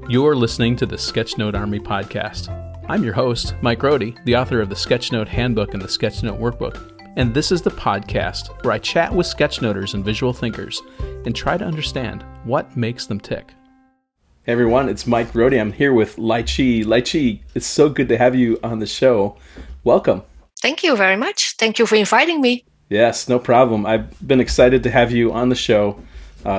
You're listening to the Sketchnote Army Podcast. I'm your host, Mike Rohde, the author of the Sketchnote Handbook and the Sketchnote Workbook. And this is the podcast where I chat with sketchnoters and visual thinkers and try to understand what makes them tick. Hey everyone, it's Mike Rohde. I'm here with Lai Chee. Lai Chee, it's so good to have you on the show. Welcome. Thank you very much. Thank you for inviting me. Yes, no problem. I've been excited to have you on the show,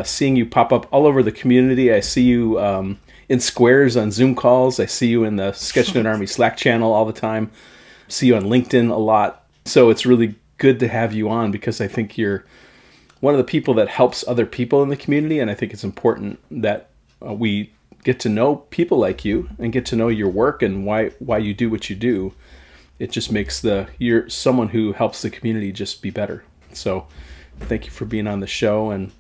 seeing you pop up all over the community. I see you in squares on Zoom calls. I see you in the Sketchnote Army Slack channel all the time. See you on LinkedIn a lot. So it's really good to have you on because I think you're one of the people that helps other people in the community, and I think it's important that we get to know people like you and get to know your work and why you do what you do. It just makes you're someone who helps the community just be better. So thank you for being on the show. And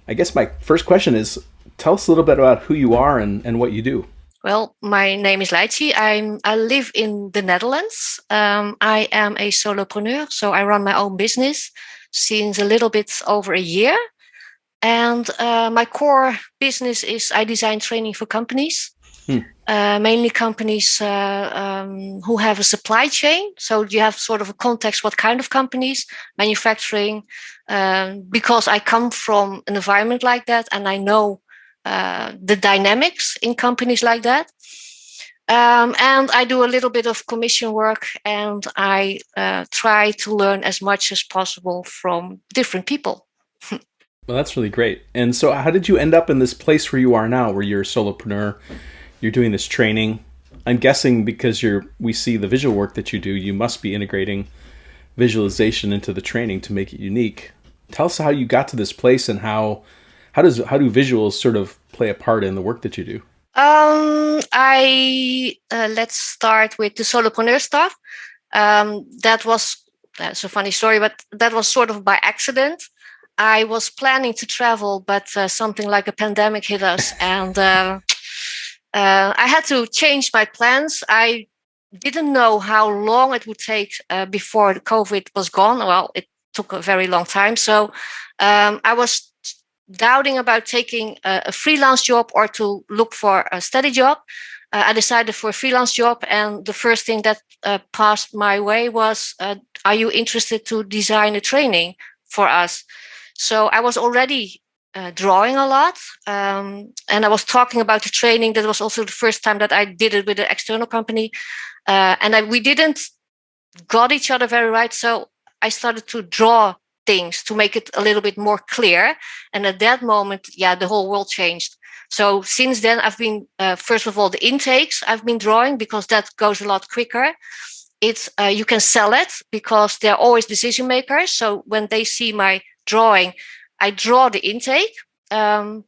I guess my first question is, tell us a little bit about who you are and what you do. Well, my name is Lai Chee. I live in the Netherlands. I am a solopreneur, so I run my own business since a little bit over a year. And my core business is I design training for companies, mainly companies who have a supply chain. So you have sort of a context, what kind of companies, manufacturing, because I come from an environment like that and I know the dynamics in companies like that. And I do a little bit of commission work and I try to learn as much as possible from different people. Well, that's really great. And so how did you end up in this place where you are now, where you're a solopreneur, you're doing this training? I'm guessing because we see the visual work that you do, you must be integrating visualization into the training to make it unique. Tell us how you got to this place and how do visuals sort of play a part in the work that you do? Let's start with the solopreneur stuff. That's a funny story, but that was sort of by accident. I was planning to travel, but something like a pandemic hit us, and I had to change my plans. I didn't know how long it would take before the COVID was gone. Well, it took a very long time. So I was doubting about taking a freelance job or to look for a steady job. I decided for a freelance job, and the first thing that passed my way was, are you interested to design a training for us? So I was already drawing a lot, and I was talking about the training. That was also the first time that I did it with an external company, we didn't got each other very right. So I started to draw things to make it a little bit more clear. And at that moment, the whole world changed. So since then, I've been, first of all, the intakes I've been drawing because that goes a lot quicker. It's you can sell it because they're always decision makers. So when they see my drawing, I draw the intake. I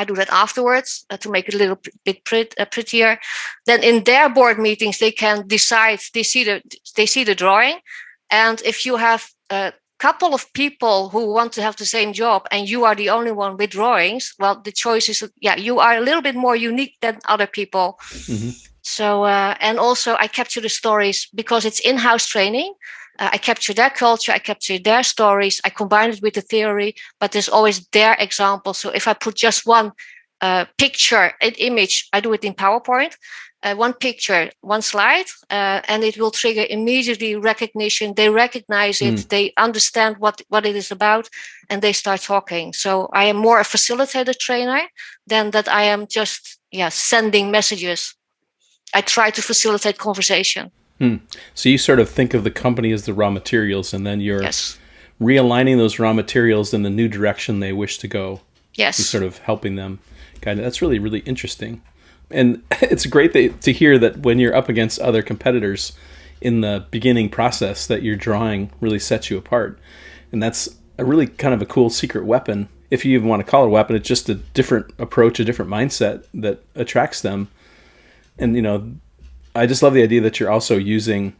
do that afterwards to make it a little bit prettier. Then in their board meetings, they can decide. They see the drawing, and if you have a couple of people who want to have the same job and you are the only one with drawings, well, the choice is you are a little bit more unique than other people. Mm-hmm. So and also I capture the stories because it's in-house training. I capture their culture, I capture their stories, I combine it with the theory, but there's always their example. So if I put just one picture, an image, I do it in PowerPoint, one picture, one slide, and it will trigger immediately recognition. They recognize it, they understand what it is about, and they start talking. So I am more a facilitator trainer than that I am just sending messages. I try to facilitate conversation. So you sort of think of the company as the raw materials, and then you're realigning those raw materials in the new direction they wish to go. Yes. You're sort of helping them. That's really, really interesting. And it's great to hear that when you're up against other competitors in the beginning process that your drawing really sets you apart. And that's a really kind of a cool secret weapon. If you even want to call it a weapon, it's just a different approach, a different mindset that attracts them. And, I just love the idea that you're also using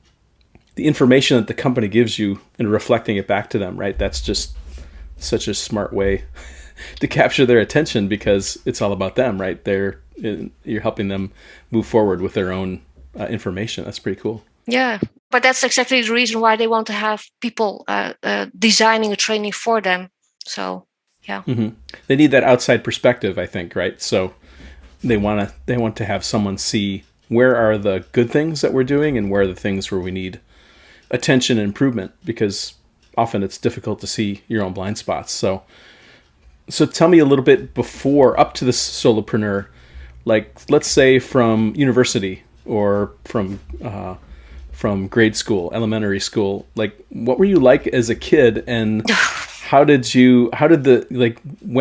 the information that the company gives you and reflecting it back to them, right? That's just such a smart way to capture their attention because it's all about them, right? You're helping them move forward with their own information. That's pretty cool. Yeah, but that's exactly the reason why they want to have people designing a training for them. So, yeah. Mm-hmm. They need that outside perspective, I think, right? So they want to have someone see where are the good things that we're doing and where are the things where we need attention and improvement, because often it's difficult to see your own blind spots. So tell me a little bit before, up to the solopreneur, like let's say from university or from grade school, elementary school, like what were you like as a kid, and when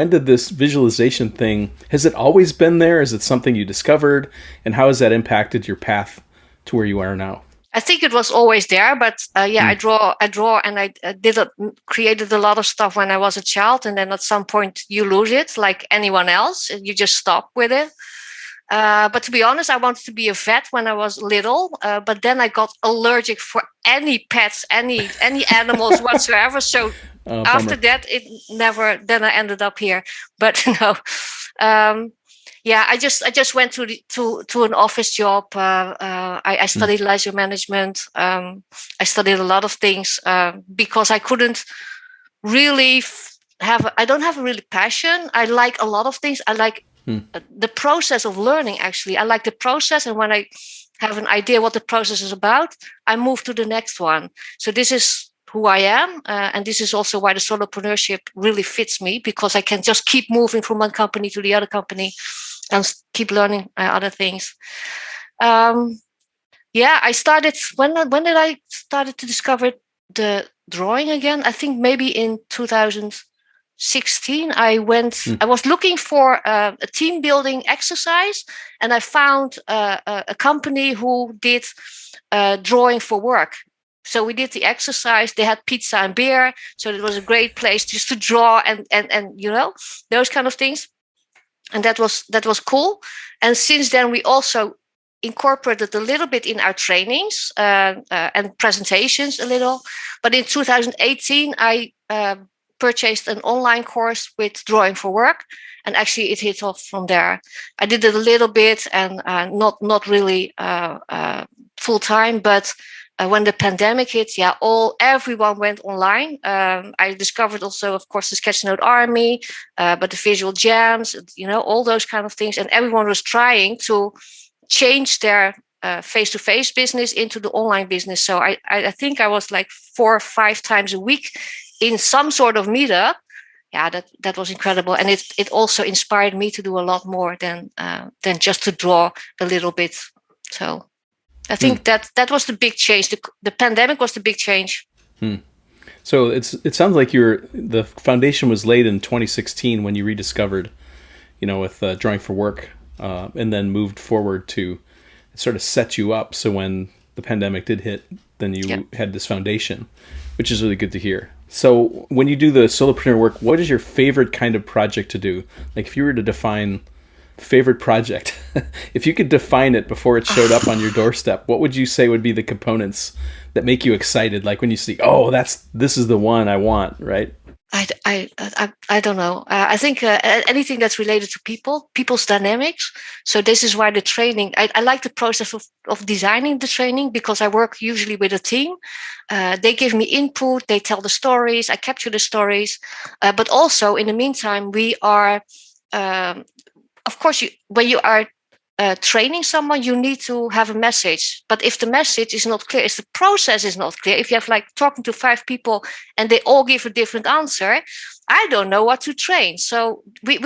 did this visualization thing, has it always been there? Is it something you discovered, and how has that impacted your path to where you are now? I think it was always there, but I draw, and I created a lot of stuff when I was a child, and then at some point you lose it, like anyone else, and you just stop with it. But to be honest, I wanted to be a vet when I was little, but then I got allergic for any pets, any animals whatsoever. So after that, it never. Then I ended up here. But no. I just went to an office job. I studied leisure management. I studied a lot of things because I couldn't really I don't have a really passion. I like a lot of things. I like the process of learning, actually. I like the process. And when I have an idea what the process is about, I move to the next one. So this is who I am. And this is also why the solopreneurship really fits me, because I can just keep moving from one company to the other company and keep learning other things. I started, when did I started to discover the drawing again? I think maybe in 2016, I was looking for a team building exercise, and I found a company who did drawing for work. So we did the exercise. They had pizza and beer, so it was a great place just to draw and those kind of things. And that was cool. And since then, we also incorporated a little bit in our trainings and presentations a little. But in 2018, I purchased an online course with drawing for work, and actually it hit off from there. I did it a little bit and not really full time, but when the pandemic hit, everyone went online. I discovered also, of course, the Sketchnote Army, but the visual jams, all those kind of things. And everyone was trying to change their face-to-face business into the online business. So I think I was like 4 or 5 times a week in some sort of meetup. Yeah, that was incredible. And it also inspired me to do a lot more than just to draw a little bit. So I think that was the big change. The pandemic was the big change. So it sounds like the foundation was laid in 2016 when you rediscovered, with drawing for work, and then moved forward to sort of set you up. So when the pandemic did hit, then you had this foundation, which is really good to hear. So when you do the solopreneur work, what is your favorite kind of project to do? Like if you were to define favorite project, if you could define it before it showed up on your doorstep, what would you say would be the components that make you excited? Like when you see, this is the one I want, right? I don't know. I think anything that's related to people's dynamics. So this is why the training, I like the process of designing the training, because I work usually with a team. They give me input, they tell the stories, I capture the stories. But also in the meantime, we are, of course, when you are training someone, you need to have a message. But if the message is not clear, if the process is not clear, if you have like talking to 5 people and they all give a different answer, I don't know what to train. So we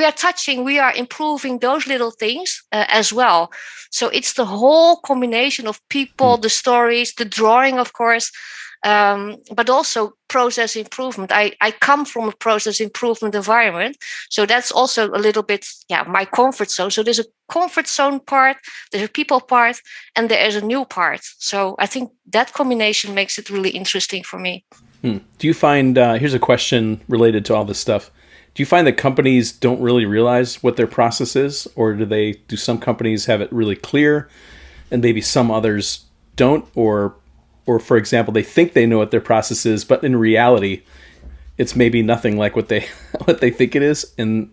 are improving those little things as well. So it's the whole combination of people, the stories, the drawing, of course, but also process improvement. I come from a process improvement environment. So that's also a little bit, my comfort zone. So there's a comfort zone part, there's a people part, and there is a new part. So I think that combination makes it really interesting for me. Do you find, here's a question related to all this stuff. Do you find that companies don't really realize what their process is? Or do some companies have it really clear and maybe some others don't? Or for example, they think they know what their process is, but in reality, it's maybe nothing like what they think it is. And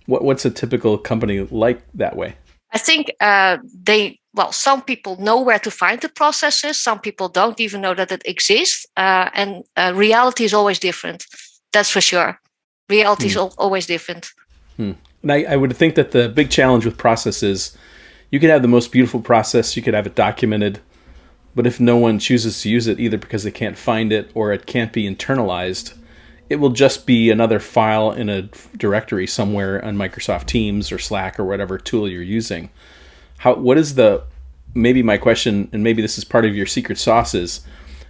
what's a typical company like that way? I think some people know where to find the processes. Some people don't even know that it exists. And reality is always different. That's for sure. Reality is always different. And I would think that the big challenge with process is you could have the most beautiful process, you could have it documented, but if no one chooses to use it, either because they can't find it or it can't be internalized, it will just be another file in a directory somewhere on Microsoft Teams or Slack or whatever tool you're using. Maybe my question, and maybe this is part of your secret sauce, is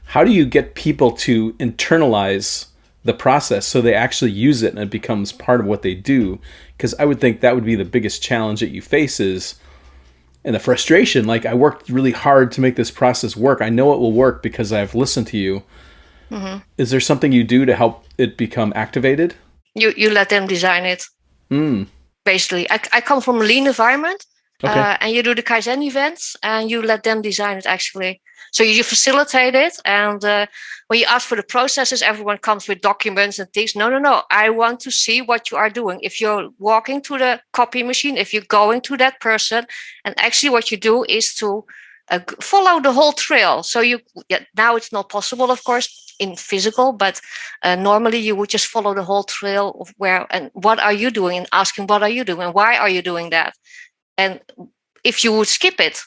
how do you get people to internalize the process so they actually use it and it becomes part of what they do? Because I would think that would be the biggest challenge that you face is, and the frustration, like, I worked really hard to make this process work. I know it will work because I've listened to you. Mm-hmm. Is there something you do to help it become activated? You let them design it. Basically, I come from a lean environment. Okay. And you do the Kaizen events and you let them design it actually. So you facilitate it. And when you ask for the processes, everyone comes with documents and things. No. I want to see what you are doing. If you're walking to the copy machine, if you're going to that person, and actually what you do is to follow the whole trail. So now it's not possible, of course, in physical, but normally you would just follow the whole trail of where and what are you doing, and asking what are you doing, why are you doing that? And if you would skip it,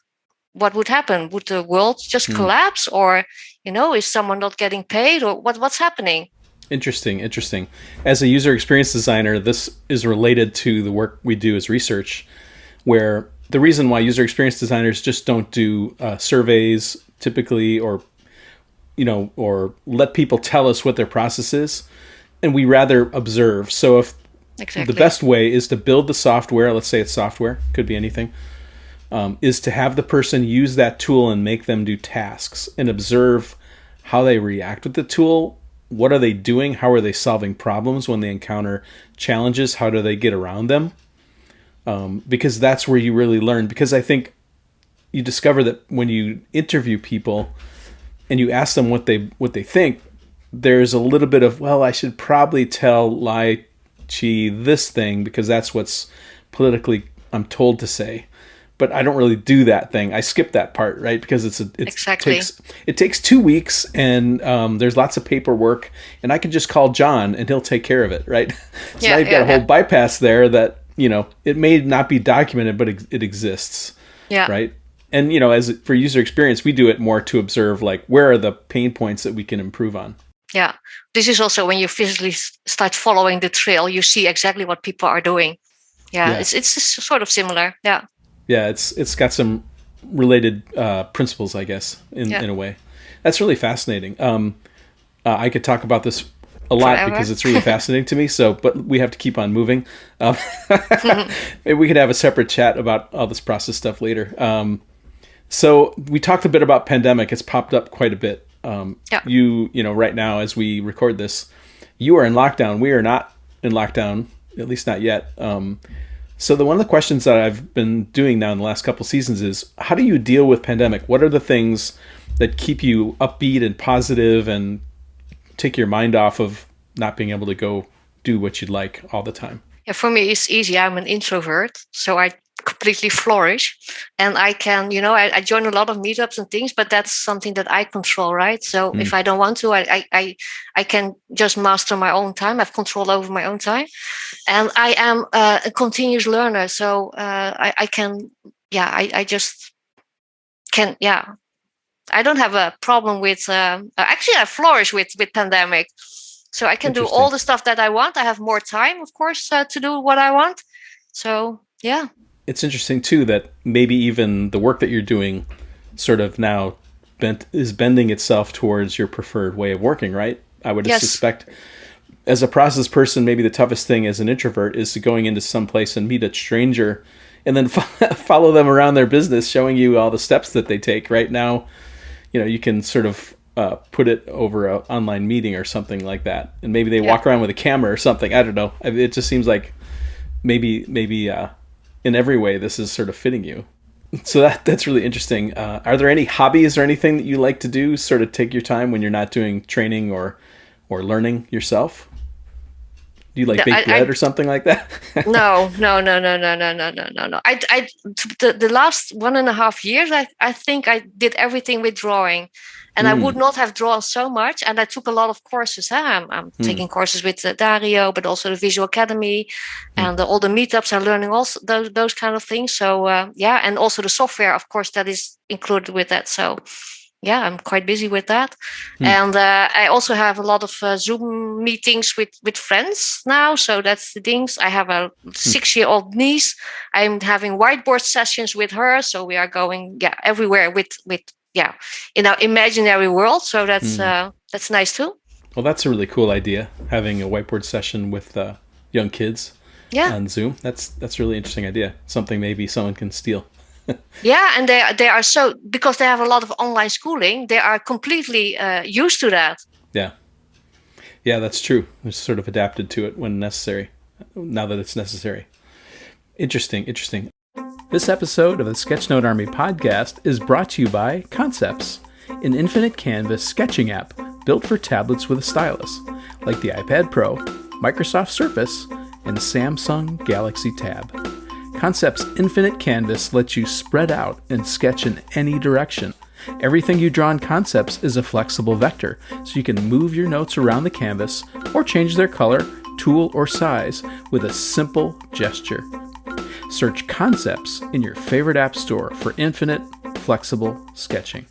what would happen? Would the world just collapse, or is someone not getting paid, or what's happening? Interesting. As a user experience designer, this is related to the work we do as research, where the reason why user experience designers just don't do surveys typically, or let people tell us what their process is, and we rather observe. So if the best way is to build the software, let's say it's software, could be anything, is to have the person use that tool and make them do tasks and observe how they react with the tool. What are they doing? How are they solving problems when they encounter challenges? How do they get around them? Because that's where you really learn. Because I think you discover that when you interview people and you ask them what they think, there's a little bit of, well, I should probably tell Lai Chee this thing because that's what's politically I'm told to say. But I don't really do that thing. I skip that part, right? Because it takes 2 weeks, and there's lots of paperwork, and I can just call John, and he'll take care of it, right? So I've got a whole bypass there that it may not be documented, but it exists, right? And for user experience, we do it more to observe, like, where are the pain points that we can improve on. Yeah, this is also when you physically start following the trail, you see exactly what people are doing. Yeah. It's sort of similar. Yeah. Yeah, it's got some related principles, I guess, in a way. That's really fascinating. I could talk about this a lot forever. Because it's really fascinating to me. But we have to keep on moving. Maybe we could have a separate chat about all this process stuff later. So we talked a bit about pandemic. It's popped up quite a bit. Right now as we record this, you are in lockdown. We are not in lockdown, at least not yet. So one of the questions that I've been doing now in the last couple seasons is, how do you deal with pandemic? What are the things that keep you upbeat and positive and take your mind off of not being able to go do what you'd like all the time? Yeah, for me, it's easy. I'm an introvert, so I completely flourish. And I can, I join a lot of meetups and things, but that's something that I control, right? So if I don't want to, I can just master my own time. I have control over my own time. And I am a continuous learner. So I can, I just can, I don't have a problem with, actually I flourish with pandemic. So I can do all the stuff that I want. I have more time, of course, to do what I want. So, yeah. It's interesting, too, that maybe even the work that you're doing sort of now is bending itself towards your preferred way of working, right? I would suspect as a process person, maybe the toughest thing as an introvert is going into some place and meet a stranger and then follow them around their business, showing you all the steps that they take. Right now, you can sort of put it over an online meeting or something like that. And maybe they walk around with a camera or something. I don't know. It just seems like maybe in every way, this is sort of fitting you. So that's really interesting. Are there any hobbies or anything that you like to do, sort of take your time when you're not doing training or learning yourself? Do you like bake bread or something like that? No. The last 1.5 years, I think I did everything with drawing, and I would not have drawn so much. And I took a lot of courses. I'm taking courses with Dario, but also the Visual Academy, and all the meetups are learning also those kind of things. So and also the software, of course, that is included with that. So yeah, I'm quite busy with that. And I also have a lot of Zoom meetings with friends now. So that's the things. I have a 6-year-old niece. I'm having whiteboard sessions with her. So we are going everywhere with in our imaginary world. So that's nice too. Well, that's a really cool idea, having a whiteboard session with young kids on Zoom. That's a really interesting idea. Something maybe someone can steal. Yeah, and they are so, because they have a lot of online schooling, they are completely used to that. Yeah, that's true. They're sort of adapted to it when necessary, now that it's necessary. Interesting. This episode of the Sketchnote Army Podcast is brought to you by Concepts, an infinite canvas sketching app built for tablets with a stylus, like the iPad Pro, Microsoft Surface, and Samsung Galaxy Tab. Concepts' infinite canvas lets you spread out and sketch in any direction. Everything you draw in Concepts is a flexible vector, so you can move your notes around the canvas or change their color, tool, or size with a simple gesture. Search Concepts in your favorite app store for infinite, flexible sketching.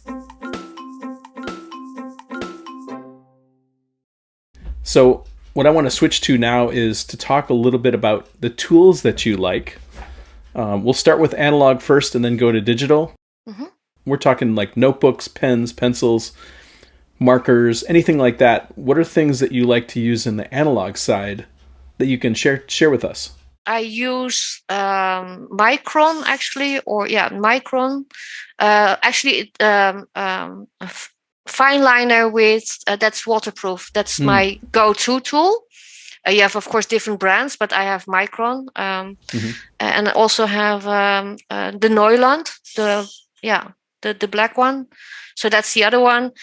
So, what I want to switch to now is to talk a little bit about the tools that you like. We'll start with analog first and then go to digital. We're talking like notebooks, pens, pencils, markers, anything like that. What are things that you like to use in the analog side that you can share with us? I use Micron actually, Micron. Fine liner with that's waterproof. That's my go-to tool. You have, of course, different brands, but I have Micron, and I also have the Neuland, the black one. So that's the other one.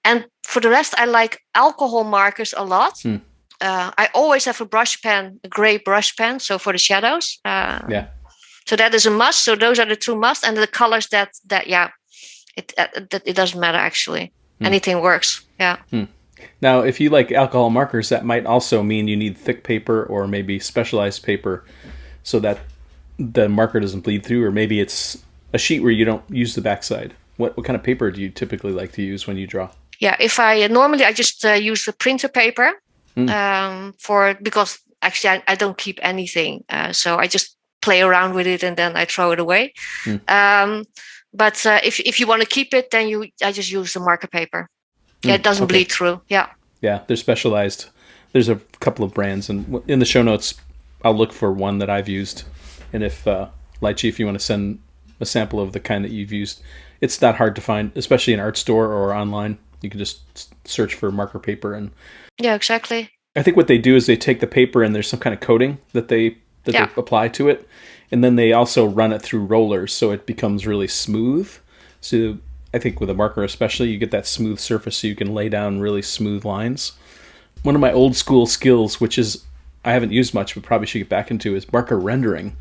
And for the rest, I like alcohol markers a lot. I always have a gray brush pen, so for the shadows. So that is a must. So those are the two must, and the colors it doesn't matter actually. Anything works. Yeah. Now, if you like alcohol markers, that might also mean you need thick paper or maybe specialized paper so that the marker doesn't bleed through, or maybe it's a sheet where you don't use the backside. What kind of paper do you typically like to use when you draw? Yeah, if I normally I just use the printer paper because actually I don't keep anything, so I just play around with it and then I throw it away. But if you want to keep it, then I just use the marker paper. Yeah, it doesn't bleed through. Yeah, they're specialized. There's a couple of brands, and in the show notes, I'll look for one that I've used. And if Lai Chee, if you want to send a sample of the kind that you've used, it's not hard to find, especially in art store or online. You can just search for marker paper, and yeah, exactly. I think what they do is they take the paper and there's some kind of coating that they apply to it, and then they also run it through rollers so it becomes really smooth. So I think with a marker especially, you get that smooth surface so you can lay down really smooth lines. One of my old school skills, which is I haven't used much but probably should get back into, is marker rendering.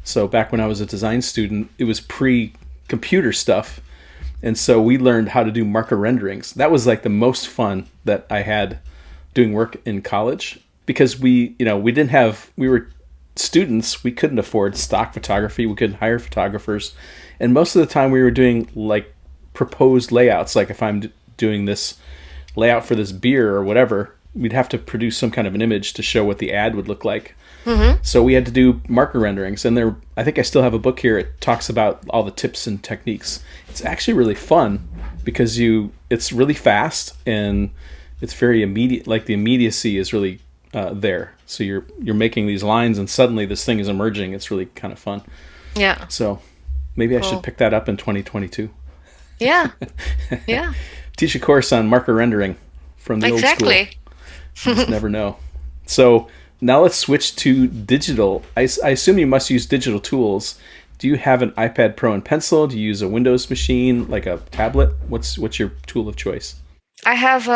So back when I was a design student, it was pre-computer stuff. And so we learned how to do marker renderings. That was like the most fun that I had doing work in college, because we were students. We couldn't afford stock photography. We couldn't hire photographers. And most of the time we were doing like proposed layouts. Like if I'm doing this layout for this beer or whatever, we'd have to produce some kind of an image to show what the ad would look like. So we had to do marker renderings, and I think I still have a book here. It talks about all the tips and techniques. It's actually really fun because it's really fast and it's very immediate. Like the immediacy is really there. So you're making these lines, and suddenly this thing is emerging. It's really kind of fun. Yeah. So maybe cool. I should pick that up in 2022. Yeah. Teach a course on marker rendering from the old school. Exactly. You just never know. So now let's switch to digital. I assume you must use digital tools. Do you have an iPad Pro and pencil? Do you use a Windows machine, like a tablet? What's your tool of choice? I have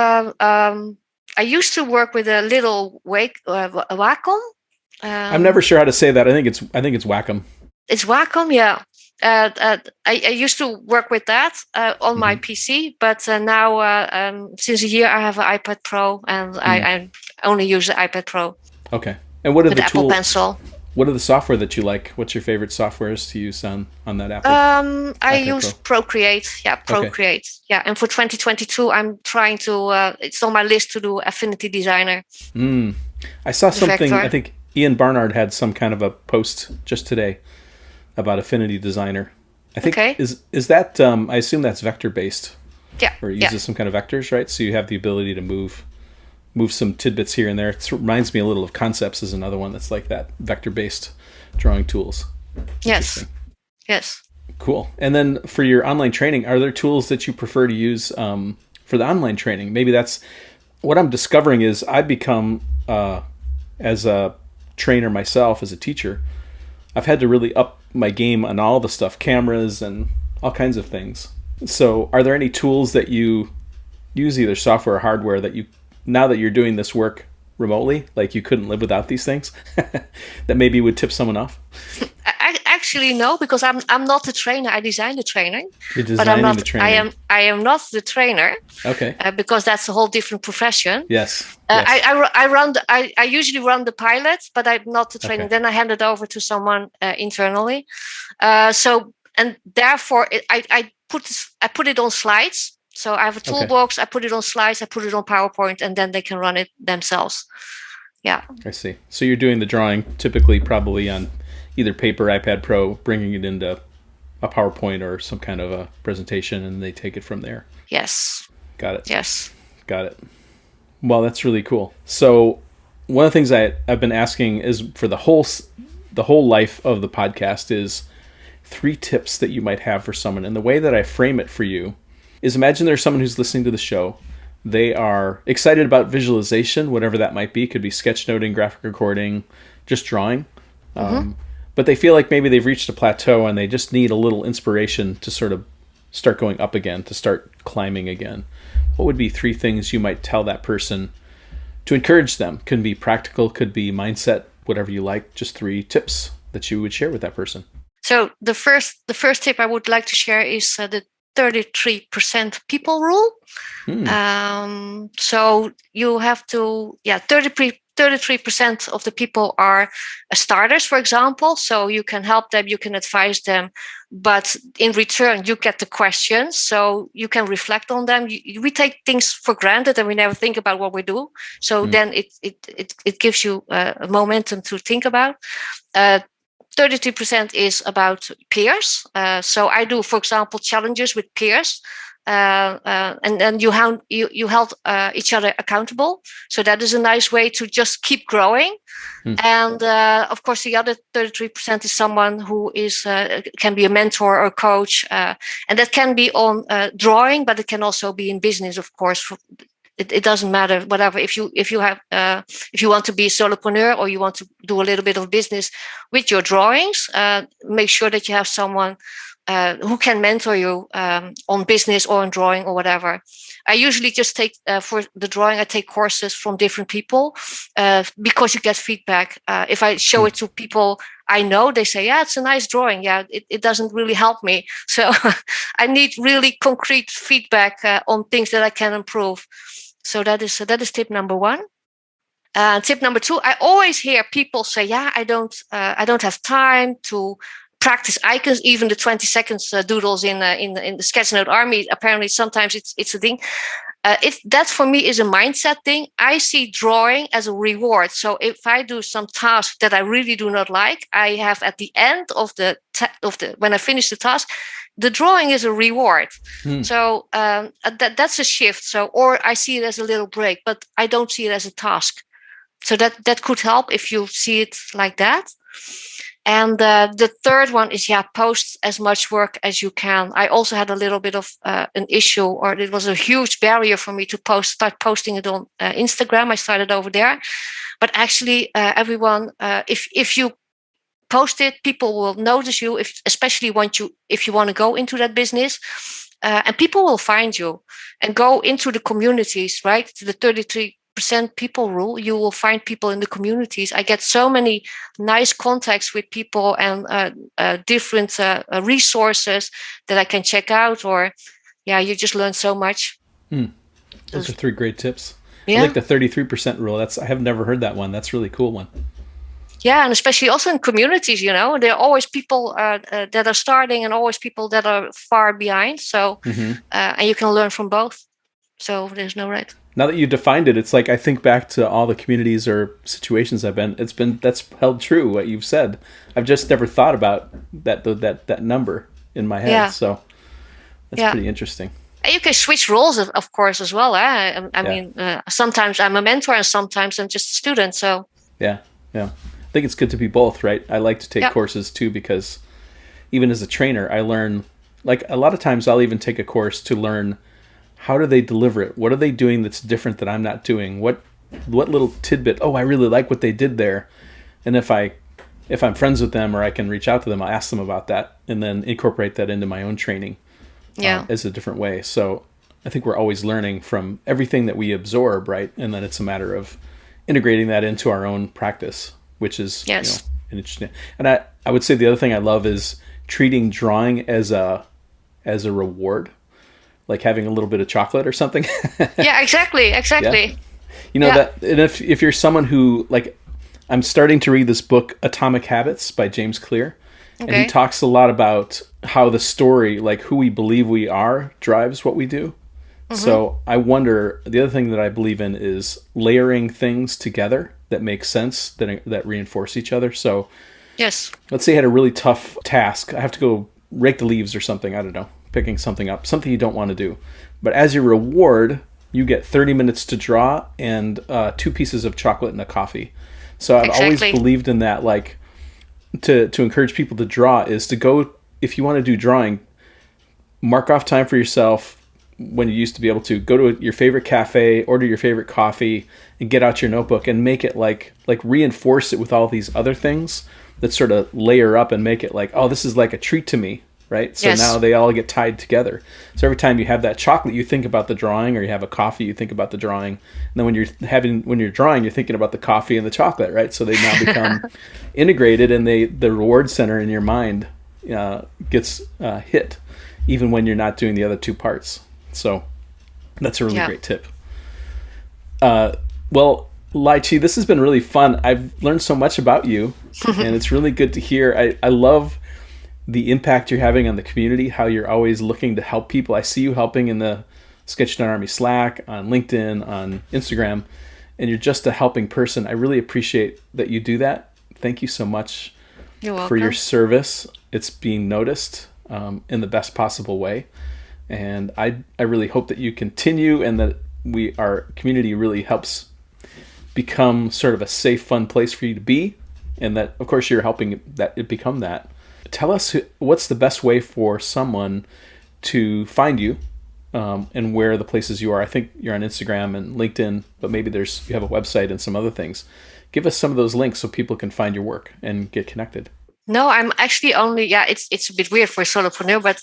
I used to work with a little Wacom. I'm never sure how to say that. I think it's Wacom. It's Wacom, yeah. I used to work with that on my PC, but now since a year I have an iPad Pro, and I only use the iPad Pro. Okay. And what are the Apple Pencil? What are the software that you like? What's your favorite softwares to use on that Apple? I use Procreate. Yeah, Procreate. Okay. Yeah, and for 2022, I'm trying to. It's on my list to do Affinity Designer. I saw something. Vector. I think Ian Barnard had some kind of a post just today about Affinity Designer. I think is that I assume that's vector based. Yeah. Or it uses some kind of vectors, right? So you have the ability to move some tidbits here and there. It reminds me a little of Concepts is another one that's like that, vector based drawing tools. Yes. Cool. And then for your online training, are there tools that you prefer to use for the online training? Maybe that's what I'm discovering is I've become as a trainer myself, as a teacher, I've had to really up my game on all the stuff, cameras and all kinds of things. So are there any tools that you use, either software or hardware, that you, now that you're doing this work remotely, like you couldn't live without these things, that maybe would tip someone off? Actually, no, because I'm not the trainer. I design the training. You're designing the training. I am not the trainer. Okay. Because that's a whole different profession. Yes. I usually run the pilots, but I'm not the trainer. Okay. Then I hand it over to someone internally. And therefore, I put it on slides. So I have a toolbox. Okay. I put it on slides. I put it on PowerPoint, and then they can run it themselves. Yeah. I see. So you're doing the drawing typically probably on either paper, iPad Pro, bringing it into a PowerPoint or some kind of a presentation, and they take it from there. Yes. Got it. Yes. Got it. Well, that's really cool. So one of the things I've been asking is for the whole life of the podcast is 3 tips that you might have for someone. And the way that I frame it for you is, imagine there's someone who's listening to the show. They are excited about visualization, whatever that might be. Could be sketchnoting, graphic recording, just drawing. But they feel like maybe they've reached a plateau and they just need a little inspiration to sort of start going up again, to start climbing again. What would be 3 things you might tell that person to encourage them? Could be practical, could be mindset, whatever you like. Just 3 tips that you would share with that person. So the first tip I would like to share is the 33% people rule. So you have to, 33% of the people are starters, for example. So you can help them, you can advise them, but in return, you get the questions. So you can reflect on them. We take things for granted and we never think about what we do. So then it gives you a momentum to think about. 32% is about peers. So I do, for example, challenges with peers. And then you held each other accountable. So that is a nice way to just keep growing. And of course, the other 33% is someone who is can be a mentor or a coach, and that can be on drawing, but it can also be in business, of course. It doesn't matter, whatever. If you want to be a solopreneur or you want to do a little bit of business with your drawings, make sure that you have someone who can mentor you on business or on drawing or whatever. I usually just take, for the drawing, I take courses from different people because you get feedback. If I show it to people I know, they say, yeah, it's a nice drawing. Yeah, it doesn't really help me. So I need really concrete feedback on things that I can improve. So that is tip number 1. Tip number 2, I always hear people say, yeah, I don't have time to practice icons, even the 20 seconds doodles in the Sketchnote Army. Apparently, sometimes it's a thing. That for me is a mindset thing. I see drawing as a reward. So if I do some task that I really do not like, I have at the end of the when I finish the task, the drawing is a reward. So that's a shift. So, or I see it as a little break, but I don't see it as a task. So that could help if you see it like that. And the third one is, post as much work as you can. I also had a little bit of an issue, or it was a huge barrier for me to start posting it on Instagram. I started over there. But actually, everyone, if you post it, people will notice you, especially if you want to go into that business. And people will find you and go into the communities, right? The 90% people rule. You will find people in the communities. I get so many nice contacts with people and different resources that I can check out. Or, you just learn so much. Those are 3 great tips. Yeah. I like the 33% rule. I have never heard that one. That's a really cool one. Yeah, and especially also in communities, there are always people that are starting and always people that are far behind. So, and you can learn from both. So there's no right. Now that you defined it, it's like I think back to all the communities or situations I've been. That's held true what you've said. I've just never thought about that number in my head. Yeah. So that's pretty interesting. And you can switch roles, of course, as well. I mean, sometimes I'm a mentor and sometimes I'm just a student. So yeah. I think it's good to be both, right? I like to take courses too, because even as a trainer, I learn, like a lot of times I'll even take a course to learn how do they deliver it? What are they doing that's different that I'm not doing? What little tidbit? Oh, I really like what they did there. And if I'm friends with them or I can reach out to them, I'll ask them about that and then incorporate that into my own training as a different way. So I think we're always learning from everything that we absorb, right? And then it's a matter of integrating that into our own practice, which is interesting. And I would say the other thing I love is treating drawing as a reward, like having a little bit of chocolate or something. Yeah, exactly. Yeah. That, and if you're someone who, like, I'm starting to read this book, Atomic Habits by James Clear, and he talks a lot about how the story, like who we believe we are, drives what we do. So I wonder, the other thing that I believe in is layering things together that make sense, that reinforce each other. So yes, let's say I had a really tough task. I have to go rake the leaves or something. I don't know, picking something up, something you don't want to do. But as your reward, you get 30 minutes to draw and 2 pieces of chocolate and a coffee. So I've always believed in that, like to encourage people to draw is to go, if you want to do drawing, mark off time for yourself. When you used to be able to go to your favorite cafe, order your favorite coffee, and get out your notebook and make it like reinforce it with all these other things that sort of layer up and make it like, oh, this is like a treat to me, right? So now they all get tied together. So every time you have that chocolate, you think about the drawing, or you have a coffee, you think about the drawing. And then when you're drawing, you're thinking about the coffee and the chocolate, right? So they now become integrated, and the reward center in your mind gets hit, even when you're not doing the other 2 parts. So that's a really great tip. Well, Lai Chee, this has been really fun. I've learned so much about you, and it's really good to hear. I love the impact you're having on the community, how you're always looking to help people. I see you helping in the Sketchnote Army Slack, on LinkedIn, on Instagram, and you're just a helping person. I really appreciate that you do that. Thank you so much for your service. It's being noticed in the best possible way. And I really hope that you continue, and that our community really helps become sort of a safe, fun place for you to be, and that, of course, you're helping that it become that. Tell us what's the best way for someone to find you, and where the places you are. I think you're on Instagram and LinkedIn, but maybe you have a website and some other things. Give us some of those links so people can find your work and get connected. No, I'm actually only, it's a bit weird for a solopreneur, but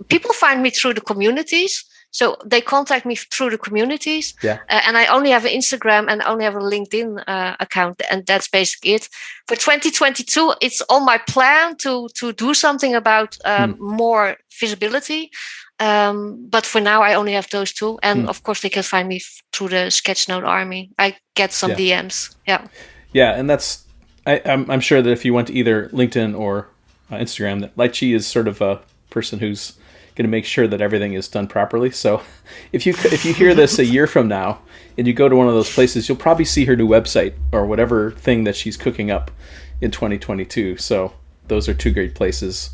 people find me through the communities. So they contact me through the communities. Yeah. And I only have an Instagram and only have a LinkedIn account. And that's basically it. For 2022, it's on my plan to do something about more visibility. But for now, I only have those 2. And of course, they can find me through the Sketchnote Army. I get some DMs. Yeah. Yeah, and that's... I'm sure that if you went to either LinkedIn or Instagram, that Lai Chee is sort of a person who's going to make sure that everything is done properly. So if you hear this a year from now and you go to one of those places, you'll probably see her new website or whatever thing that she's cooking up in 2022. So those are 2 great places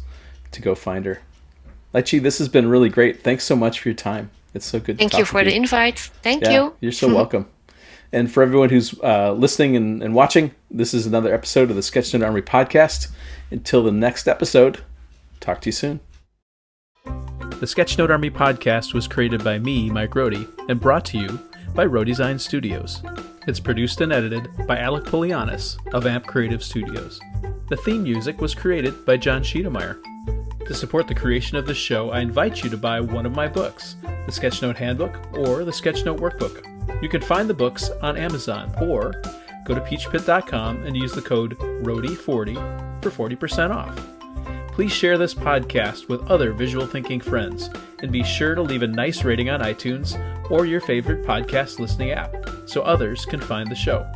to go find her. Lai Chee, this has been really great. Thanks so much for your time. It's so good to talk to you. Thank you for the invite. Thank you. You're so welcome. And for everyone who's listening and watching, this is another episode of the Sketchnote Army Podcast. Until the next episode, talk to you soon. The Sketchnote Army Podcast was created by me, Mike Rohde, and brought to you by Rohde Design Studios. It's produced and edited by Alec Polianis of AMP Creative Studios. The theme music was created by John Schiedermeyer. To support the creation of the show, I invite you to buy one of my books, the Sketchnote Handbook or the Sketchnote Workbook. You can find the books on Amazon or go to peachpit.com and use the code ROADIE40 for 40% off. Please share this podcast with other visual thinking friends, and be sure to leave a nice rating on iTunes or your favorite podcast listening app so others can find the show.